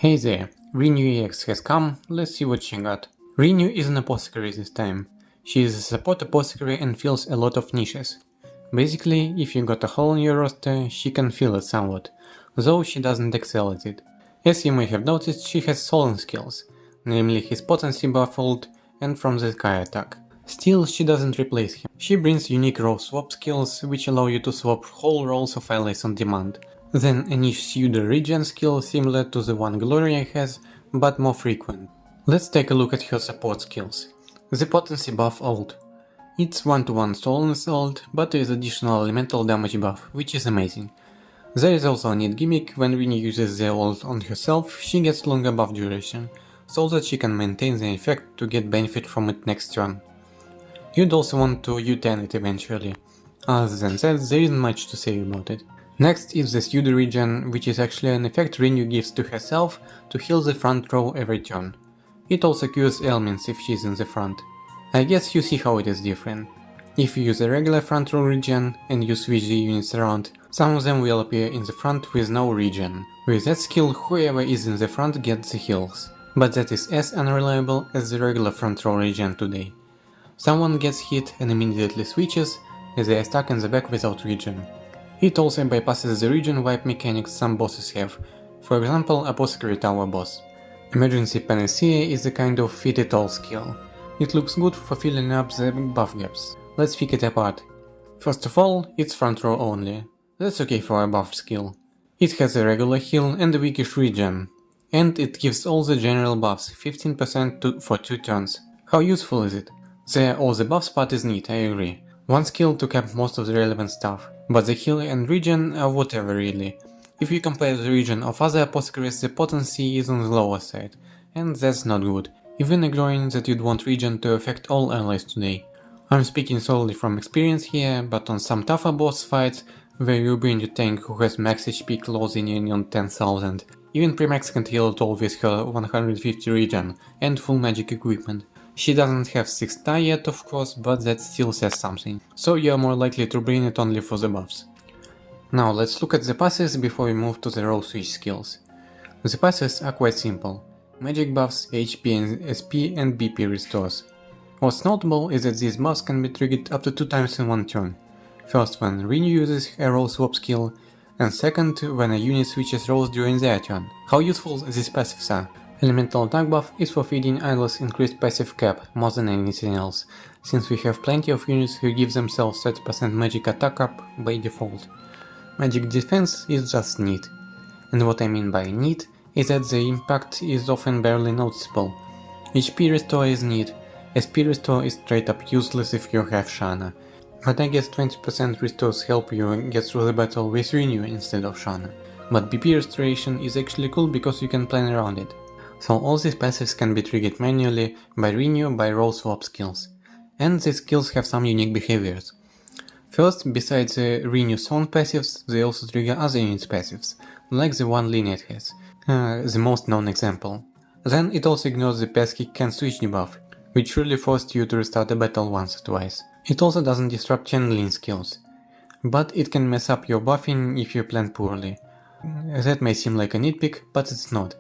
Hey there, Rinyuu EX has come, let's see what she got. Rinyuu is an apothecary this time. She is a support apothecary and fills a lot of niches. Basically, if you got a hole in your roster, she can fill it somewhat, though she doesn't excel at it. As you may have noticed, she has Solon skills, namely his potency buff ult and from the sky attack. Still, she doesn't replace him. She brings unique role swap skills, which allow you to swap whole roles of allies on demand. Then a niche Pseudo-regen skill similar to the one Gloria has, but more frequent. Let's take a look at her support skills. The potency buff ult. It's 1-to-1 Solon's ult, but with additional elemental damage buff, which is amazing. There is also a neat gimmick: when Renu uses the ult on herself, she gets longer buff duration, so that she can maintain the effect to get benefit from it next turn. You'd also want to U-turn it eventually. Other than that, there isn't much to say about it. Next is the Pseudo-regen, which is actually an effect Renu gives to herself to heal the front row every turn. It also cures ailments if she's in the front. I guess you see how it is different. If you use a regular front row regen and you switch the units around, some of them will appear in the front with no regen. With that skill, whoever is in the front gets the heals. But that is as unreliable as the regular front row regen today. Someone gets hit and immediately switches, as they are stuck in the back without regen. It also bypasses the regen wipe mechanics some bosses have, for example Apothecary Tower boss. Emergency Panacea is a kind of fit-it-all skill. It looks good for filling up the buff gaps. Let's pick it apart. First of all, it's front row only. That's okay for a buff skill. It has a regular heal and a weakish regen. And it gives all the general buffs, 15% for 2 turns. How useful is it? The all the buffs part is neat, I agree. One skill to cap most of the relevant stuff, but the heal and regen are whatever really. If you compare the regen of other apothecaries, the potency is on the lower side, and that's not good, even ignoring that you'd want regen to affect all allies today. I'm speaking solely from experience here, but on some tougher boss fights, where you bring a tank who has max HP closing in on 10,000, even Premax can't heal at all with her 150 regen and full magic equipment. She doesn't have 6 star yet of course, but that still says something, so you're more likely to bring it only for the buffs. Now let's look at the passes before we move to the role switch skills. The passes are quite simple: magic buffs, HP and SP and BP restores. What's notable is that these buffs can be triggered up to 2 times in one turn. First when Renu uses her role swap skill, and second when a unit switches roles during their turn. How useful these passives are? Elemental attack buff is for feeding idlers increased passive cap more than anything else, since we have plenty of units who give themselves 30% magic attack up by default. Magic defense is just neat. And what I mean by neat is that the impact is often barely noticeable. HP restore is neat, SP restore is straight up useless if you have Shanna, but I guess 20% restores help you get through the battle with Rinyuu instead of Shanna. But BP restoration is actually cool because you can plan around it. So all these passives can be triggered manually by Rinyuu by role swap skills. And these skills have some unique behaviors. First, besides the Rinyuu Solon passives, they also trigger other units passives, like the one Lineage has, the most known example. Then it also ignores the pesky can switch debuff, which really forced you to restart a battle once or twice. It also doesn't disrupt channeling skills, but it can mess up your buffing if you plan poorly. That may seem like a nitpick, but it's not.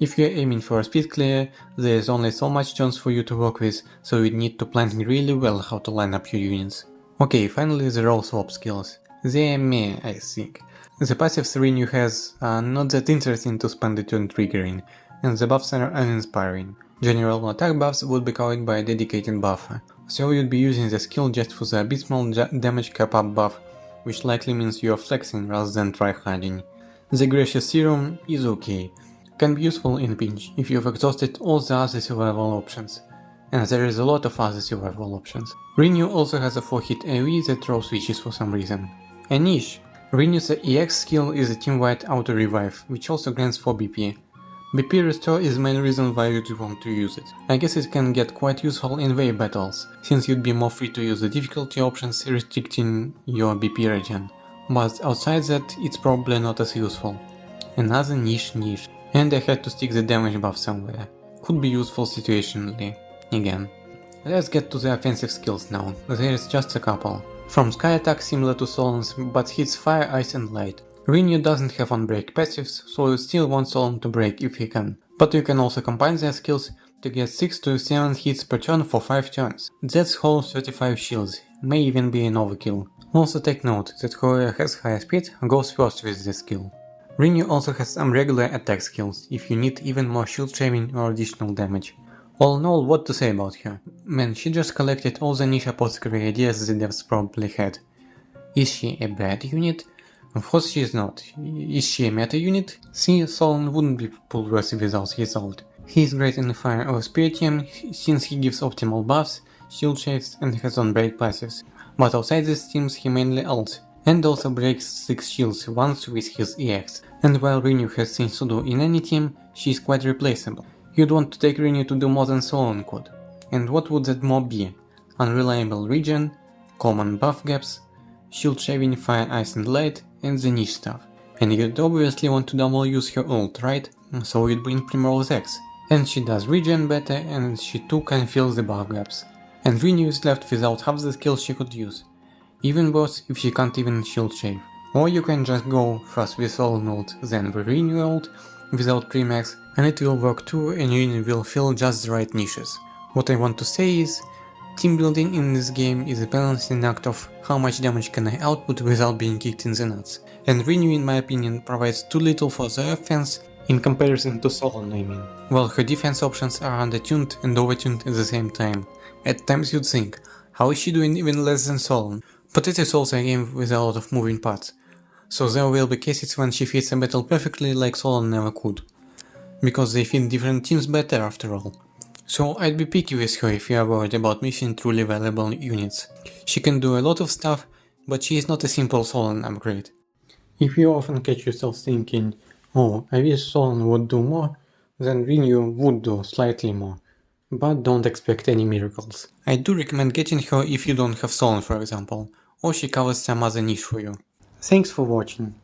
If you're aiming for a speed clear, there's only so much turns for you to work with, so you need to plan really well how to line up your units. Okay, finally the role swap skills. They're meh, I think. The passives Rinyuu has are not that interesting to spend the turn triggering, and the buffs are uninspiring. General attack buffs would be covered by a dedicated buffer, so you'd be using the skill just for the abysmal damage cap up buff, which likely means you're flexing rather than tryharding. The Gracious Serum is okay. Can be useful in pinch if you've exhausted all the other survival options, and there is a lot of other survival options. Rinyuu also has a 4-hit AoE that role switches for some reason. A niche. Rinyuu's EX skill is a team-wide auto revive, which also grants 4 BP. BP restore is the main reason why you'd want to use it. I guess it can get quite useful in wave battles, since you'd be more free to use the difficulty options restricting your BP regen, but outside that it's probably not as useful. Another niche. And I had to stick the damage buff somewhere. Could be useful situationally, again. Let's get to the offensive skills now, there is just a couple. From sky attack similar to Solon's, but hits fire, ice and light. Rinyuu doesn't have on-break passives, so you still want Solon to break if he can. But you can also combine their skills to get 6 to 7 hits per turn for 5 turns. That's whole 35 shields, may even be an overkill. Also take note that whoever has higher speed goes first with this skill. Rinyuu also has some regular attack skills, if you need even more shield shaving or additional damage. All in all, what to say about her? Man, she just collected all the niche apothecary ideas the devs probably had. Is she a bad unit? Of course she is not. Is she a meta unit? See, Solon wouldn't be pull-worthy without his ult. He is great in the fire or spirit team since he gives optimal buffs, shield shaves and has on-break passives. But outside these teams he mainly ults, and also breaks 6 shields once with his EX. And while Rinyuu has things to do in any team, she is quite replaceable. You'd want to take Rinyuu to do more than Solon could. And what would that more be? Unreliable regen, common buff gaps, shield shaving, fire, ice and light, and the niche stuff. And you'd obviously want to double use her ult, right? So you'd bring Primrose X. And she does regen better, and she too can fill the buff gaps. And Rinyuu is left without half the skills she could use. Even worse if she can't even shield shave. Or you can just go first with Solon ult, then with Rinyuu ult, without premax, and it will work too, and Rinyuu will fill just the right niches. What I want to say is, team building in this game is a balancing act of how much damage can I output without being kicked in the nuts. And Rinyuu in my opinion provides too little for the offense in comparison to Solon, I mean. While her defense options are undertuned and overtuned at the same time. At times you'd think, how is she doing even less than Solon? But it is also a game with a lot of moving parts. So there will be cases when she fits a battle perfectly like Solon never could. Because they fit different teams better after all. So I'd be picky with her if you are worried about missing truly valuable units. She can do a lot of stuff, but she is not a simple Solon upgrade. If you often catch yourself thinking, oh, I wish Solon would do more, then Rinyuu would do slightly more. But don't expect any miracles. I do recommend getting her if you don't have Solon, for example, or she covers some other niche for you. Thanks for watching.